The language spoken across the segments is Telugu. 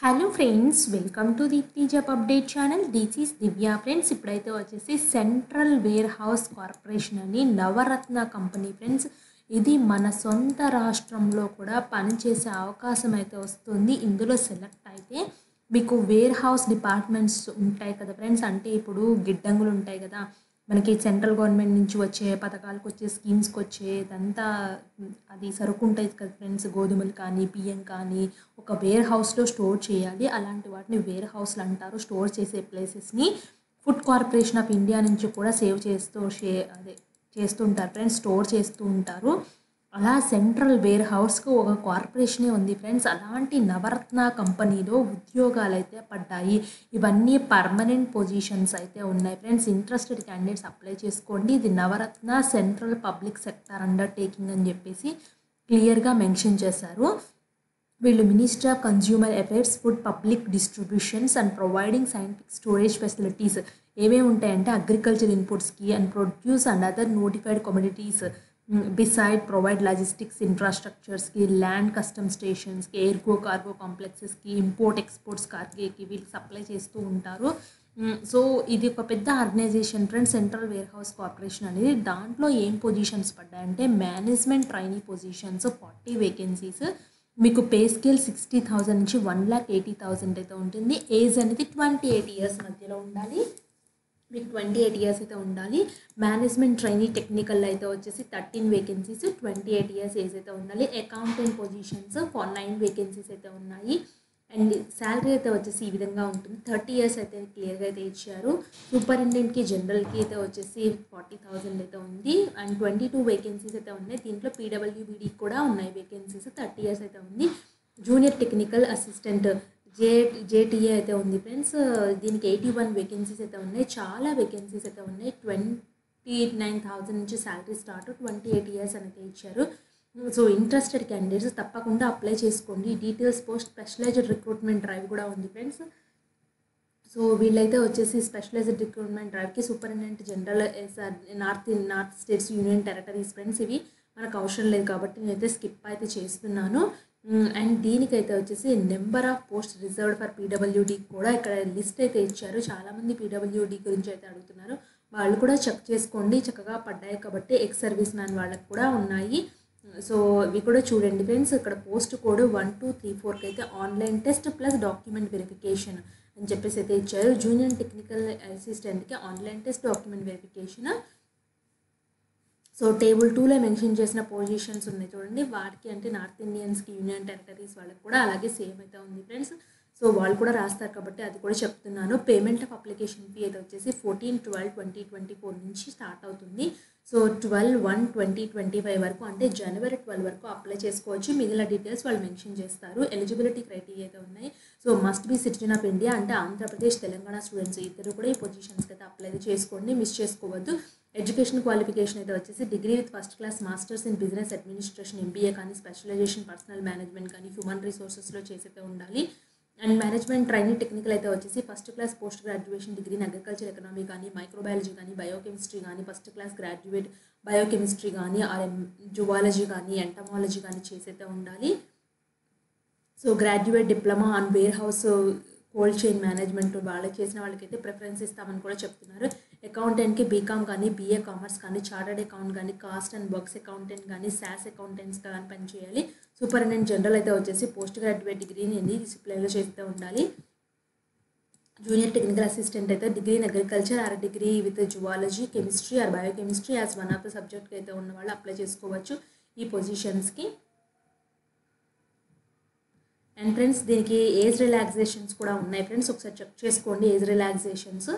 Hello friends, welcome to Deepti job update channel. This is Divya. Friends, ఇప్పుడైతే వచ్చేసి సెంట్రల్ వేర్ హౌస్ కార్పొరేషన్ అని నవరత్న కంపెనీ ఫ్రెండ్స్. ఇది మన సొంత రాష్ట్రంలో కూడా పనిచేసే అవకాశం అయితే వస్తుంది. ఇందులో సెలెక్ట్ అయితే మీకు వేర్ హౌస్ డిపార్ట్మెంట్స్ ఉంటాయి కదా ఫ్రెండ్స్. అంటే ఇప్పుడు గిడ్డంగులు ఉంటాయి కదా, మనకి సెంట్రల్ గవర్నమెంట్ నుంచి వచ్చే పథకాలకు వచ్చే స్కీమ్స్కి వచ్చేదంతా అది సరుకు ఉంటుంది కదా ఫ్రెండ్స్. గోధుమలు కానీ బియ్యం కానీ ఒక వేర్ హౌస్లో స్టోర్ చేయాలి. అలాంటి వాటిని వేర్ హౌస్లు అంటారు. స్టోర్ చేసే ప్లేసెస్ని ఫుడ్ కార్పొరేషన్ ఆఫ్ ఇండియా నుంచి కూడా సేవ్ చేస్తూ చేస్తుంటారు ఫ్రెండ్స్. స్టోర్ చేస్తూ ఉంటారు. అలా సెంట్రల్ వేర్ హౌస్కు ఒక కార్పొరేషనే ఉంది ఫ్రెండ్స్. అలాంటి నవరత్న కంపెనీలో ఉద్యోగాలు అయితే పడ్డాయి. ఇవన్నీ పర్మనెంట్ పొజిషన్స్ అయితే ఉన్నాయి ఫ్రెండ్స్. ఇంట్రెస్టెడ్ క్యాండిడేట్స్ అప్లై చేసుకోండి. ఇది Navratna central public sector undertaking అని చెప్పేసి క్లియర్గా మెన్షన్ చేశారు. వీళ్ళు ministry of consumer affairs, food public distributions and providing scientific storage facilities ఏమేమి ఉంటాయంటే అగ్రికల్చర్ ఇన్పుట్స్కి and produce and other notified commodities beside provide logistics ఇన్ఫ్రాస్ట్రక్చర్స్కి, ల్యాండ్ కస్టమ్ స్టేషన్స్కి, ఎయిర్గో కార్గో కాంప్లెక్సెస్కి, ఇంపోర్ట్ ఎక్స్పోర్ట్స్ కార్గోకి వీళ్ళకి సప్లై చేస్తూ ఉంటారు. సో ఇది ఒక పెద్ద organisation friends, central warehouse corporation అనేది. దాంట్లో ఏం పొజిషన్స్ పడ్డాయంటే మేనేజ్మెంట్ ట్రైనీ పొజిషన్స్ 40 వేకెన్సీస్. మీకు పే స్కేల్ 60,000 నుంచి 1,80,000 అయితే ఉంటుంది. ఏజ్ అనేది 28 ఇయర్స్ మధ్యలో ఉండాలి. మీకు 28 ఇయర్స్ అయితే ఉండాలి. మేనేజ్మెంట్ ట్రైనీ టెక్నికల్ అయితే వచ్చేసి 13 వేకెన్సీస్, 28 ఇయర్స్ ఏజ్ అయితే ఉండాలి. అకౌంటెంట్ పొజిషన్స్ 9 వేకెన్సీస్ అయితే ఉన్నాయి. అండ్ శాలరీ అయితే వచ్చేసి ఈ విధంగా ఉంటుంది. 30 ఇయర్స్ అయితే క్లియర్గా అయితే ఇచ్చారు. సూపరింటెండెంట్కి జనరల్కి అయితే వచ్చేసి 40,000 అయితే ఉంది. అండ్ 22 వేకెన్సీస్ అయితే ఉన్నాయి. దీంట్లో పీడబ్ల్యూబీడీ కూడా ఉన్నాయి వేకెన్సీస్. 30 ఇయర్స్ అయితే ఉంది. జూనియర్ టెక్నికల్ అసిస్టెంట్ జేటీఏ అయితే ఉంది ఫ్రెండ్స్. దీనికి 81 వేకెన్సీస్ అయితే ఉన్నాయి. చాలా వేకెన్సీస్ అయితే ఉన్నాయి. 29,000 నుంచి శాలరీ స్టార్ట్, 28 ఇయర్స్ అయితే ఇచ్చారు. సో ఇంట్రెస్టెడ్ క్యాండిడేట్స్ తప్పకుండా అప్లై చేసుకోండి. Details post specialised recruitment drive కూడా ఉంది ఫ్రెండ్స్. సో వీళ్ళైతే వచ్చేసి స్పెషలైజ్డ్ రిక్రూట్మెంట్ డ్రైవ్కి superintendent general north states union territories friends. ఇవి మనకు అవసరం లేదు కాబట్టి నేనైతే స్కిప్ అయితే చేస్తున్నాను. అండ్ దీనికైతే వచ్చేసి number of post reserved for PWD కూడా ఇక్కడ లిస్ట్ అయితే ఇచ్చారు. చాలామంది పీడబ్ల్యూడీ గురించి అయితే అడుగుతున్నారు. వాళ్ళు కూడా చెక్ చేసుకోండి. చక్కగా పడ్డాయి కాబట్టి ఎక్స్ సర్వీస్ మ్యాన్ వాళ్ళకి కూడా ఉన్నాయి. సో ఇవి కూడా చూడండి ఫ్రెండ్స్. ఇక్కడ పోస్ట్ కోడ్ 1234కి అయితే online test plus document verification అని చెప్పేసి అయితే ఇచ్చారు. జూనియర్ టెక్నికల్ అసిస్టెంట్కి online test, document verification. So table 2లో మెన్షన్ చేసిన పొజిషన్స్ ఉన్నాయి చూడండి. వాటికి అంటే నార్త్ ఇండియన్స్కి, యూనియన్ టెరిటరీస్ వాళ్ళకి కూడా అలాగే సేమ్ అయితే ఉంది ఫ్రెండ్స్. సో వాళ్ళు కూడా రాస్తారు కాబట్టి అది కూడా చెప్తున్నాను. పేమెంట్ ఆఫ్ అప్లికేషన్ ఫీ అయితే వచ్చేసి 14/12/2024 నుంచి స్టార్ట్ అవుతుంది. సో 12/1/2025 వరకు అంటే జనవరి 12 వరకు అప్లై చేసుకోవచ్చు. మిగిలిన డీటెయిల్స్ వాళ్ళు మెన్షన్ చేస్తారు. ఎలిజిబిలిటీ క్రైటీరియా అయితే ఉన్నాయి. So must be citizen of India అంటే ఆంధ్రప్రదేశ్, తెలంగాణ స్టూడెంట్స్ ఇద్దరు కూడా ఈ పొజిషన్స్కి అయితే అప్లై చేసుకోండి. మిస్ చేసుకోవద్దు. ఎడ్యుకేషన్ క్వాలిఫికేషన్ అయితే వచ్చేసి degree with first class masters in business administration MBA కానీ, స్పెషలైజేషన్ పర్సనల్ మేనేజ్మెంట్ కానీ, హ్యూమన్ రిసోర్సెస్లో చేసైతే ఉండాలి. అండ్ మేనేజ్మెంట్ ట్రైనింగ్ టెక్నికల్ అయితే వచ్చేసి first class post graduation degree in agriculture economy కానీ, మైక్రోబయాలజీ కానీ, బయోకెమిస్ట్రీ కానీ, ఫస్ట్ క్లాస్ గ్రాడ్యుయేట్ బయోకెమిస్ట్రీ కానీ, జువాలజీ కానీ, ఎంటమాలజీ కానీ చేసైతే ఉండాలి. So graduate diploma on wear house cold chain management వాళ్ళకి చేసిన వాళ్ళకైతే ప్రిఫరెన్స్ ఇస్తామని కూడా చెప్తున్నారు. అకౌంటెంట్కి బీకామ్ కానీ, బీఏ కామర్స్ కానీ, చార్టర్డ్ అకౌంట్ కానీ, కాస్ట్ అండ్ వర్క్స్ అకౌంటెంట్ కానీ, శాస్ అకౌంటెంట్స్ కానీ పనిచేయాలి. సూపరింటెండెంట్ జనరల్ అయితే వచ్చేసి పోస్ట్ గ్రాడ్యుయేట్ డిగ్రీని ఎన్ని డిసిప్లిన్లో చేస్తే ఉండాలి. జూనియర్ టెక్నికల్ అసిస్టెంట్ అయితే degree in agriculture or degree with zoology, chemistry or biochemistry as one of the సబ్జెక్ట్కి అయితే ఉన్న వాళ్ళు అప్లై చేసుకోవచ్చు ఈ పొజిషన్స్కి. అండ్ ఫ్రెండ్స్ దీనికి ఏజ్ రిలాక్సేషన్స్ కూడా ఉన్నాయి ఫ్రెండ్స్. ఒకసారి చెక్ చేసుకోండి ఏజ్ రిలాక్సేషన్స్.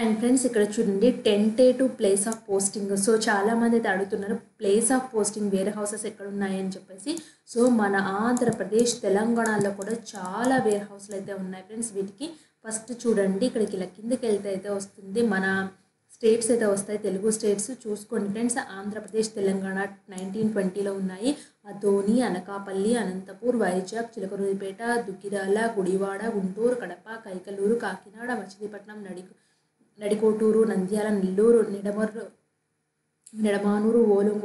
అండ్ ఫ్రెండ్స్ ఇక్కడ చూడండి tentative place of posting. So చాలామంది అయితే అడుగుతున్నారు place of posting warehouses ఎక్కడ ఉన్నాయని చెప్పేసి. సో మన ఆంధ్రప్రదేశ్, తెలంగాణలో కూడా చాలా వేర్ హౌస్లు అయితే ఉన్నాయి ఫ్రెండ్స్. వీటికి ఫస్ట్ చూడండి ఇక్కడికి ఇలా కిందకి వెళ్తే అయితే వస్తుంది మన స్టేట్స్ అయితే వస్తాయి. తెలుగు స్టేట్స్ చూసుకోండి ఫ్రెండ్స్. ఆంధ్రప్రదేశ్, తెలంగాణ 1920లో ఉన్నాయి. అదోని, అనకాపల్లి, అనంతపూర్, వైజాగ్, చిలకలూరిపేట, దుగ్గిరాల, గుడివాడ, గుంటూరు, కడప, కైకలూరు, కాకినాడ, మచిలీపట్నం, నడికోటూరు, నంద్యాల, నెల్లూరు, నిడమానూరు,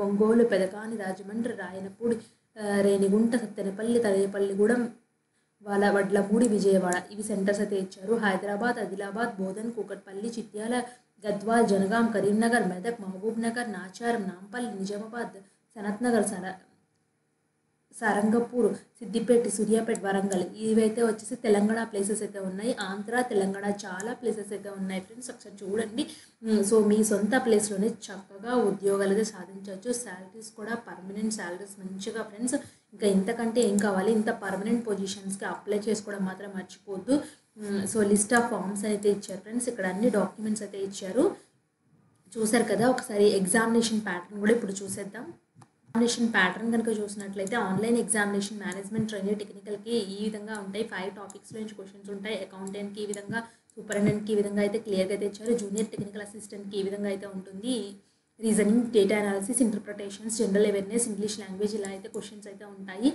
ఒంగోలు, పెదకాని, రాజమండ్రి, రాయనపూడి, రేణిగుంట, సత్తెనపల్లి, తలేపల్లిగూడెం, వడ్లమూడి, విజయవాడ ఇవి సెంటర్స్ అయితే ఇచ్చారు. హైదరాబాద్, ఆదిలాబాద్, బోధన్, కూకట్పల్లి, చిట్యాల, గద్వాల్, జనగాం, కరీంనగర్, మెదక్, మహబూబ్ నగర్, నాచారం, నాంపల్లి, నిజామాబాద్, సనత్ నగర్, సారంగపూర్, సిద్దిపేట, సూర్యాపేట, వరంగల్ ఇవైతే వచ్చేసి తెలంగాణ ప్లేసెస్ అయితే ఉన్నాయి. ఆంధ్ర, తెలంగాణ చాలా ప్లేసెస్ అయితే ఉన్నాయి ఫ్రెండ్స్. ఒకసారి చూడండి. సో మీ సొంత ప్లేస్లోనే చక్కగా ఉద్యోగాలు అయితే సాధించవచ్చు. శాలరీస్ కూడా పర్మనెంట్ శాలరీస్ మంచిగా ఫ్రెండ్స్. ఇంకా ఇంతకంటే ఏం కావాలి? ఇంత పర్మనెంట్ పొజిషన్స్కి అప్లై చేసుకోవడం మాత్రం మర్చిపోద్దు. సో లిస్ట్ ఆఫ్ ఫామ్స్ అయితే ఇచ్చారు ఫ్రెండ్స్. ఇక్కడ అన్ని డాక్యుమెంట్స్ అయితే ఇచ్చారు. చూసారు కదా. ఒకసారి ఎగ్జామినేషన్ ప్యాటర్న్ కూడా ఇప్పుడు చూసేద్దాం. ఎగ్జామినేషన్ ప్యాటర్న్ కనుక చూసినట్లయితే ఆన్లైన్ ఎగ్జామినేషన్, మేనేజ్మెంట్ ట్రైనింగ్, టెక్నికల్కి ఈ విధంగా ఉంటాయి. 5 టాపిక్స్లో నుంచి క్వశ్చన్స్ ఉంటాయి. అకౌంటెంట్కి ఈ విధంగా, సూపరింటెండెంట్కి ఈ విధంగా అయితే క్లియర్గా అయితే ఇచ్చారు. జూనియర్ టెక్నికల్ అసిస్టెంట్కి ఈ విధంగా అయితే ఉంటుంది. Reasoning, data analysis, interpretations, general awareness, English language ఇలా అయితే క్వశ్చన్స్ అయితే ఉంటాయి.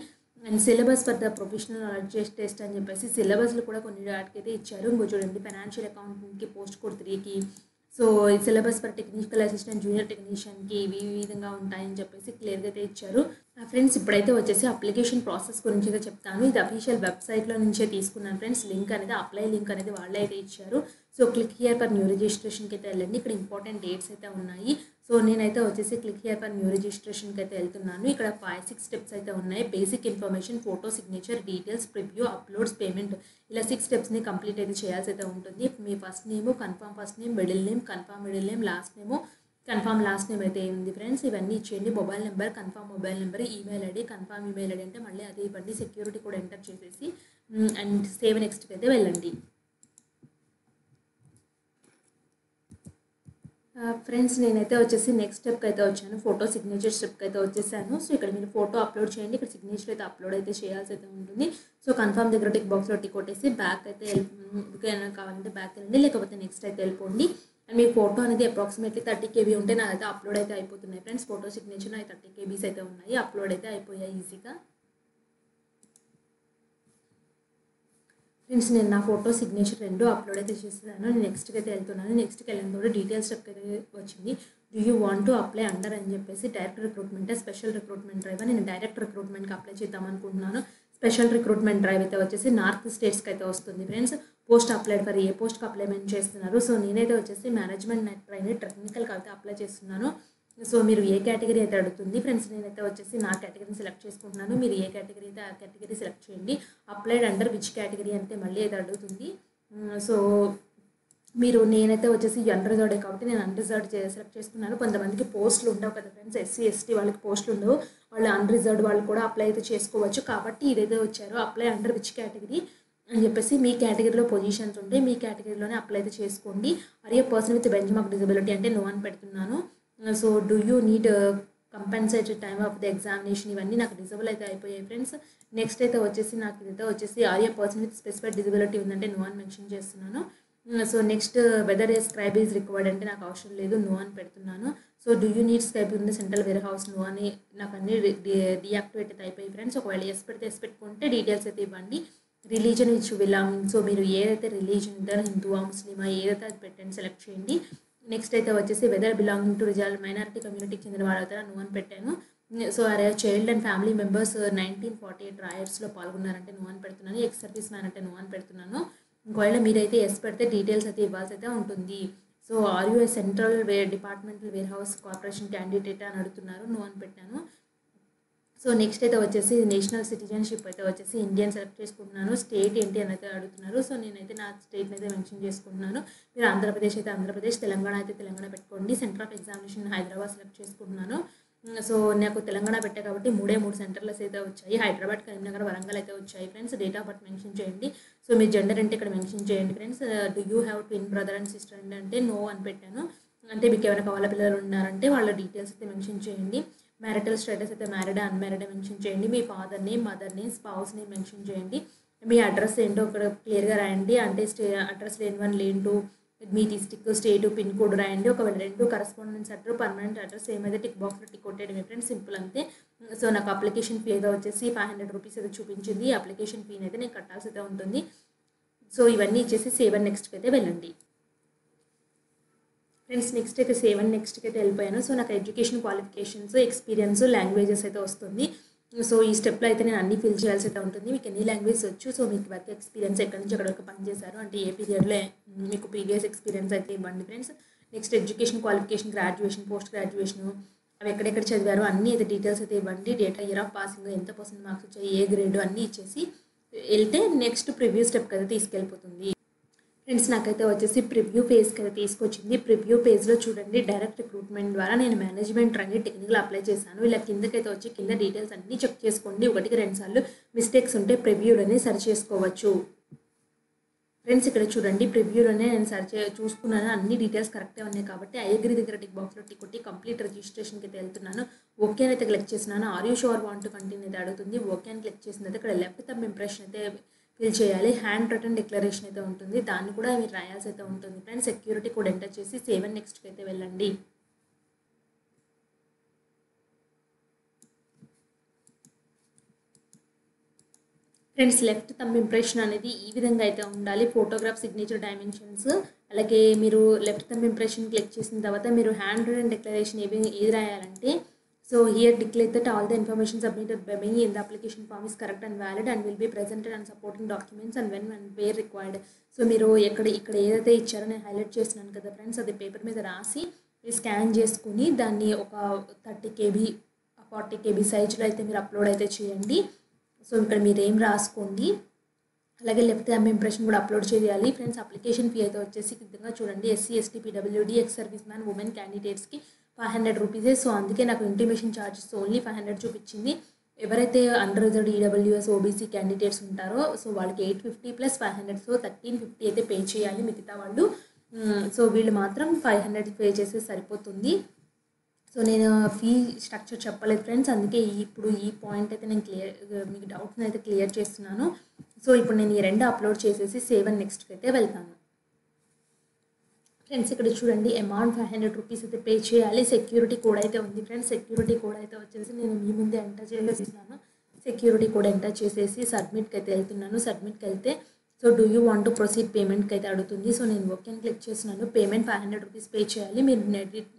And syllabus for the professional knowledge test అని చెప్పేసి సిలబస్లు కూడా కొన్ని వాటికైతే ఇచ్చారు. ఇంకో చూడండి, ఫైనాన్షియల్ అకౌంటెంట్కి పోస్ట్ కోడ్ 3కి, so syllabus for technical assistant, junior టెక్నీషియన్కి ఇవి ఈ విధంగా ఉంటాయని చెప్పేసి క్లియర్గా అయితే ఇచ్చారు. ఫ్రెండ్స్ ఇప్పుడైతే వచ్చేసి అప్లికేషన్ ప్రాసెస్ గురించి అయితే చెప్తాను. ఇది అఫీషియల్ వెబ్సైట్లో నుంచే తీసుకున్నాను ఫ్రెండ్స్. లింక్ అనేది, అప్లై లింక్ అనేది వాళ్ళే అయితే ఇచ్చారు. So click here for new రిజిస్ట్రేషన్కి అయితే వెళ్ళండి. ఇక్కడ ఇంపార్టెంట్ డేట్స్ అయితే ఉన్నాయి. సో నేనైతే వచ్చేసి క్లిక్ హియర్ ఫర్ న్యూ రిజిస్ట్రేషన్కి అయితే వెళ్తున్నాను. ఇక్కడ 5-6 స్టెప్స్ అయితే ఉన్నాయి. Basic information, photo, signature, details, preview, uploads, payment ఇలా 6 స్టెప్స్ని కంప్లీట్ అయితే చేయాల్సి అయితే ఉంటుంది. మీ first name, confirm first name, middle name, confirm middle name, last name, confirm last name అయితే ఉంది ఫ్రెండ్స్. ఇవన్నీ ఇచ్చేయండి. Mobile number, confirm mobile number, email ID, confirm email ID అంటే మళ్ళీ అదే ఇవ్వండి. సెక్యూరిటీ కూడా ఎంటర్ చేసేసి అండ్ సేవ్ నెక్స్ట్కి అయితే వెళ్ళండి. ఫ్రెండ్స్ నేనైతే వచ్చేసి నెక్స్ట్ స్టెప్కి అయితే వచ్చాను. ఫోటో సిగ్నేచర్ స్టెప్కి అయితే వచ్చేసాను. సో ఇక్కడ మీరు ఫోటో అప్లోడ్ చేయండి. ఇక్కడ సిగ్నేచర్ అయితే అప్లోడ్ అయితే చేయాల్సి అయితే ఉంటుంది. సో కన్ఫర్మ్ దగ్గర టిక్ బాక్స్లో టిక్ కొట్టేసి బ్యాక్ అయితే ఏమైనా కావాలంటే బ్యాక్ వెళ్ళండి, లేకపోతే నెక్స్ట్ అయితే వెళ్ళిపోండి. అండ్ మీ ఫోటో అనేది అప్రాక్సిమేట్లీ 30 KB ఉంటే నాదైతే అప్లోడ్ అయితే అయిపోతున్నాయి ఫ్రెండ్స్. ఫోటో సిగ్నేచర్ అయితే 30 KBs అయితే ఉన్నాయి. అప్లోడ్ అయితే అయిపోయాయి ఈజీగా. ఫ్రెండ్స్ నేను నా ఫోటో, సిగ్నేచర్ 2 అప్లోడ్ అయితే చేసేసాను. నేను నెక్స్ట్కి అయితే వెళ్తున్నాను. నెక్స్ట్కి వెళ్ళిన తర్వాత డీటెయిల్స్ స్టెప్ అయితే వచ్చింది. Do you want to apply under అని చెప్పేసి direct recruitment, special recruitment drive. నేను డైరెక్ట్ రిక్రూట్మెంట్కి అప్లై చేద్దాం అనుకుంటున్నాను. స్పెషల్ రిక్రూట్మెంట్ డ్రైవ్ అయితే వచ్చేసి నార్త్ స్టేట్స్కి అయితే వస్తుంది friends. Post applied for a పోస్ట్కి అప్లైమెంట్ చేస్తున్నారు. సో నేనైతే వచ్చేసి మేనేజ్మెంట్ ట్రైనింగ్ టెక్నికల్కి అయితే అప్లై చేస్తున్నాను. సో మీరు ఏ కేటగిరీ అయితే అడుగుతుంది ఫ్రెండ్స్. నేనైతే వచ్చేసి నా కేటగిరీని సెలెక్ట్ చేసుకుంటున్నాను. మీరు ఏ కేటగిరీ అయితే ఆ కేటగిరీ సెలెక్ట్ చేయండి. అప్లైడ్ అండర్ విచ్ కేటగిరీ అంటే మళ్ళీ అయితే అడుగుతుంది. సో నేనైతే వచ్చేసి అన్రిజర్వ్డ్ కాబట్టి నేను అన్రిజర్వ్డ్ సెలెక్ట్ చేసుకున్నాను. కొంతమందికి పోస్టులు ఉండవు కదా ఫ్రెండ్స్. SC ST వాళ్ళకి పోస్టులు ఉండవు. వాళ్ళు అన్రిజర్వ్డ్ వాళ్ళు కూడా అప్లై అయితే చేసుకోవచ్చు. కాబట్టి ఇదైతే వచ్చారో అప్లై అండర్ విచ్ కేటగిరీ అని చెప్పేసి మీ కేటగిరీలో పొజిషన్స్ ఉంటే మీ కేటగిరీలోనే అప్లై అయితే చేసుకోండి. అరే person with bench mark disability అంటే నో అని పెడుతున్నాను. So do you need compensated time of the examination ఇవన్నీ నాకు డిజబుల్ అయితే అయిపోయాయి ఫ్రెండ్స్. నెక్స్ట్ అయితే వచ్చేసి నాకు ఇదైతే వచ్చేసి or person with specified disability ఉందంటే నో అని మెన్షన్ చేస్తున్నాను. So next whether a scribe is required అంటే నాకు అవసరం లేదు, నో అని పెడుతున్నాను. So do you need scribe in the central warehouse, no అని నాకు అన్ని డియాక్టివేట్ అయితే అయిపోయి ఫ్రెండ్స్. ఒకవేళ ఎస్ పెడితే ఎస్ పెట్టుకుంటే డీటెయిల్స్ అయితే ఇవ్వండి. రిలీజన్ విచ్ బిలాంగ్, సో మీరు ఏదైతే రిలీజన్ ఉందో హిందువా ముస్లిమా ఏదైతే అది పెట్టండి, సెలెక్ట్ చేయండి. నెక్స్ట్ అయితే వచ్చేసి వెదర్ బిలాంగింగ్ టు మైనారిటీ కమ్యూనిటీకి చెందిన వాడు అవుతారా, నో అని పెట్టాను. సో అరే చైల్డ్ అండ్ ఫ్యామిలీ మెంబర్స్ 1948 రాయట్స్లో పాల్గొన్నారంటే నో అని పెడుతున్నాను. ఎక్స్ సర్వీస్ మ్యాన్ అంటే నో అని పెడుతున్నాను. ఒకవేళ మీరైతే ఎస్ పెడితే డీటెయిల్స్ అయితే ఇవ్వాల్సి అయితే ఉంటుంది. So are you central departmental warehouse corporation candidate అని అడుగుతున్నారు, నో అని పెట్టాను. సో నెక్స్ట్ అయితే వచ్చేసి నేషనల్ సిటిజన్షిప్ అయితే వచ్చేసి ఇండియన్ సెలెక్ట్ చేసుకుంటున్నాను. స్టేట్ ఏంటి అని అయితే అడుగుతున్నారు. సో నేనైతే నా స్టేట్ని అయితే మెన్షన్ చేసుకుంటున్నాను. మీరు ఆంధ్రప్రదేశ్ అయితే ఆంధ్రప్రదేశ్, తెలంగాణ అయితే తెలంగాణ పెట్టుకోండి. Centre of examination Hyderabad select చేసుకుంటున్నాను. సో నాకు తెలంగాణ పెట్టే కాబట్టి 3 సెంటర్స్ అయితే వచ్చాయి. హైదరాబాద్, కరీంనగర్, వరంగల్ అయితే వచ్చాయి friends. Date of birth mention చేయండి. సో మీ జెండర్ అంటే ఇక్కడ మెన్షన్ చేయండి friends. Do you have twin brother and sister అంటే నో అని పెట్టాను. అంటే మీకు ఏమైనా కావాల పిల్లలు ఉన్నారంటే వాళ్ళ డీటెయిల్స్ అయితే మెన్షన్ చేయండి. మ్యారిటల్ స్టేటస్ అయితే మ్యారీడ్ అన్మ్యారీడ్ మెన్షన్ చేయండి. మీ father name, mother name, spouse name mention చేయండి. మీ అడ్రస్ ఏంటో ఇక్కడ క్లియర్గా రాయండి. అంటే అడ్రస్ లేని 1 లేన్ 2 మీ డిస్టిక్, స్టేట్, పిన్ కోడ్ రాయండి. ఒకవేళ 2 కరస్పాండెన్స్ అడ్రస్, పర్మనెంట్ అడ్రస్ ఏమైతే టిక్ బాక్స్లో టిక్ కొట్టేది మీ ఫ్రెండ్స్, సింపుల్ అంతే. సో నాకు అప్లికేషన్ ఫీ అయితే వచ్చేసి 500 రూపీస్ అయితే చూపించింది. అప్లికేషన్ ఫీని అయితే నేను కట్టాల్సి అయితే ఉంటుంది. సో ఇవన్నీ ఇచ్చేసి సేవ్ అండ్ నెక్స్ట్కి అయితే వెళ్ళండి ఫ్రెండ్స్. నెక్స్ట్ అయితే సేవ్ అండ్ నెక్స్ట్కి అయితే వెళ్ళిపోయాను. సో నాకు ఎడ్యుకేషన్ క్వాలిఫికేషన్స్, ఎక్స్పీరియన్స్, లాంగ్వేజెస్ అయితే వస్తుంది. సో ఈ స్టెప్లో అయితే నేను అన్ని ఫిల్ చేయాల్సి అయితే ఉంటుంది. మీకు ఎన్ని లాంగ్వేజ్ వచ్చు, సో మీకు వర్క్ ఎక్స్పీరియన్స్ ఎక్కడి నుంచి ఎక్కడ వరకు పనిచేశారు అంటే ఏ పీరియడ్లో మీకు ప్రీవియస్ ఎక్స్పీరియన్స్ అయితే ఇవ్వండి friends. Next education qualification, graduation, post graduation అవి ఎక్కడెక్కడ చదివారు అన్నీ అయితే డీటెయిల్స్ అయితే ఇవ్వండి. డేటా, ఇయర్ ఆఫ్ పాసింగ్, ఎంత పర్సెంట్ మార్క్స్ వచ్చాయి, ఏ గ్రేడ్ అన్నీ ఇచ్చేసి వెళ్తే నెక్స్ట్ ప్రివ్యూ స్టెప్కి అయితే తీసుకెళ్ళిపోతుంది. ఫ్రెండ్స్ నాకైతే వచ్చేసి ప్రివ్యూ పేజ్కి అయితే తీసుకొచ్చింది. ప్రివ్యూ పేజ్లో చూడండి, డైరెక్ట్ రిక్రూట్మెంట్ ద్వారా నేను మేనేజ్మెంట్ ట్రైనింగ్ టెక్నికల్ అప్లై చేశాను. ఇలా కిందకైతే వచ్చి కింద డీటెయిల్స్ అన్నీ చెక్ చేసుకోండి. 1-2 సార్లు మిస్టేక్స్ ఉంటే ప్రివ్యూలోనే సర్చ్ చేసుకోవచ్చు. ఫ్రెండ్స్ ఇక్కడ చూడండి, ప్రివ్యూలోనే నేను చూసుకున్నాను, అన్ని డీటెయిల్స్ కరెక్టే ఉన్నాయి కాబట్టి ఐ అగ్రీ దగ్గర టిక్ బాక్స్లో టిక్ కొట్టి కంప్లీట్ రిజిస్ట్రేషన్కి అయితే వెళ్తున్నాను. ఓకే అని అయితే క్లిక్ చేసినాను. Are you sure want to continue అయితే అడుగుతుంది. ఓకే అని క్లిక్ చేసిన తర్వాత ఇక్కడ లెఫ్ట్ థంబ్ ఇంప్రెషన్ అయితే ఫిల్ చేయాలి. హ్యాండ్ రిటన్ డిక్లరేషన్ అయితే ఉంటుంది, దాన్ని కూడా మీరు రాయాల్సి అయితే ఉంటుంది. ఫ్రెండ్స్ సెక్యూరిటీ కోడ్ ఎంటర్ చేసి సేవ్ అండ్ నెక్స్ట్కి అయితే వెళ్ళండి. ఫ్రెండ్స్ లెఫ్ట్ థంబ్ ఇంప్రెషన్ అనేది ఈ విధంగా అయితే ఉండాలి. ఫోటోగ్రాఫ్, సిగ్నేచర్, డైమెన్షన్స్, అలాగే మీరు లెఫ్ట్ థంబ్ ఇంప్రెషన్ క్లిక్ చేసిన తర్వాత మీరు హ్యాండ్ రిటన్ డిక్లరేషన్ ఏది రాయాలంటే, so here declare that all the information submitted by me in the application form is correct and valid and will be presented and supporting documents and when and where required. So మీరు ఇక్కడ ఏదైతే ఇచ్చారో నేను హైలైట్ చేస్తున్నాను కదా ఫ్రెండ్స్, అది పేపర్ మీద రాసి స్కాన్ చేసుకుని దాన్ని ఒక 30 KB 40 KB సైజులో అయితే మీరు అప్లోడ్ అయితే చేయండి. సో ఇక్కడ మీరు ఏం రాసుకోండి. అలాగే లెఫ్ట్ థంబ్ ఇంప్రెషన్ కూడా అప్లోడ్ చేయాలి. ఫ్రెండ్స్ అప్లికేషన్ ఫీ అయితే వచ్చేసి విధంగా చూడండి, SC, ST, PWD, ex service man, women క్యాండిడేట్స్కి 500 రూపీసే. సో అందుకే నాకు ఇంటిమేషన్ ఛార్జెస్ ఓన్లీ 500 చూపించింది. ఎవరైతే under reserved EWS OBC candidates ఉంటారో సో వాళ్ళకి 850 + 500, సో 1350 అయితే పే చేయాలి. మిగతా వాళ్ళు సో వీళ్ళు మాత్రం 500 పే చేస్తే సరిపోతుంది. సో నేను ఫీ స్ట్రక్చర్ చెప్పలేదు ఫ్రెండ్స్, అందుకే ఇప్పుడు ఈ పాయింట్ అయితే నేను మీకు డౌట్ని అయితే క్లియర్ చేస్తున్నాను. సో ఇప్పుడు నేను ఈ 2 అప్లోడ్ చేసేసి సేవ్ అండ్ నెక్స్ట్కి అయితే వెళ్తాను. ఫ్రెండ్స్ ఇక్కడ చూడండి, అమౌంట్ 500 రూపీస్ అయితే పే చేయాలి. సెక్యూరిటీ కోడ్ అయితే ఉంది ఫ్రెండ్స్, సెక్యూరిటీ కోడ్ అయితే వచ్చేసి నేను మీ ముందే ఎంటర్ చేసేస్తున్నాను. సెక్యూరిటీ కోడ్ ఎంటర్ చేసేసి సబ్మిట్కి అయితే వెళ్తున్నాను. సబ్మిట్కి వెళ్తే so do you want to proceed పేమెంట్కి అయితే అడుగుతుంది. సో నేను ఓకే అని క్లిక్ చేస్తున్నాను. పేమెంట్ 500 రూపీస్ పే చేయాలి. మీరు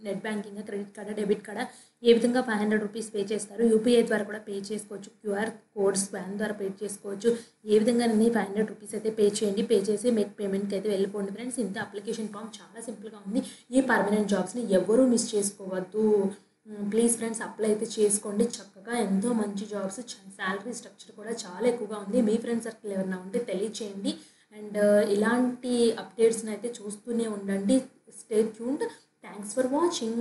నెట్ బ్యాంకింగ్, క్రెడిట్ కార్డా, డెబిట్ కార్డా ఏ విధంగా 500 రూపీస్ పే చేస్తారు. UPI ద్వారా కూడా పే చేసుకోవచ్చు, QR కోడ్ స్కాన్ ద్వారా పే చేసుకోవచ్చు. ఏ విధంగా 500 రూపీస్ అయితే పే చేయండి. పే చేసి మేక్ పేమెంట్కి అయితే వెళ్ళిపోండి ఫ్రెండ్స్. ఇంత అప్లికేషన్ ఫామ్ చాలా సింపుల్గా ఉంది. ఈ పర్మనెంట్ జాబ్స్ని ఎవరూ మిస్ చేసుకోవద్దు. ప్లీజ్ ఫ్రెండ్స్ అప్లై అయితే చేసుకోండి. చక్కగా ఎంతో మంచి జాబ్స్, శాలరీ స్ట్రక్చర్ కూడా చాలా ఎక్కువగా ఉంది. మీ ఫ్రెండ్స్ సర్కిల్ ఎవరైనా ఉంటే తెలియచేయండి. అండ్ ఇలాంటి అప్డేట్స్ని అయితే చూస్తూనే ఉండండి. Stay tuned. Thanks for watching.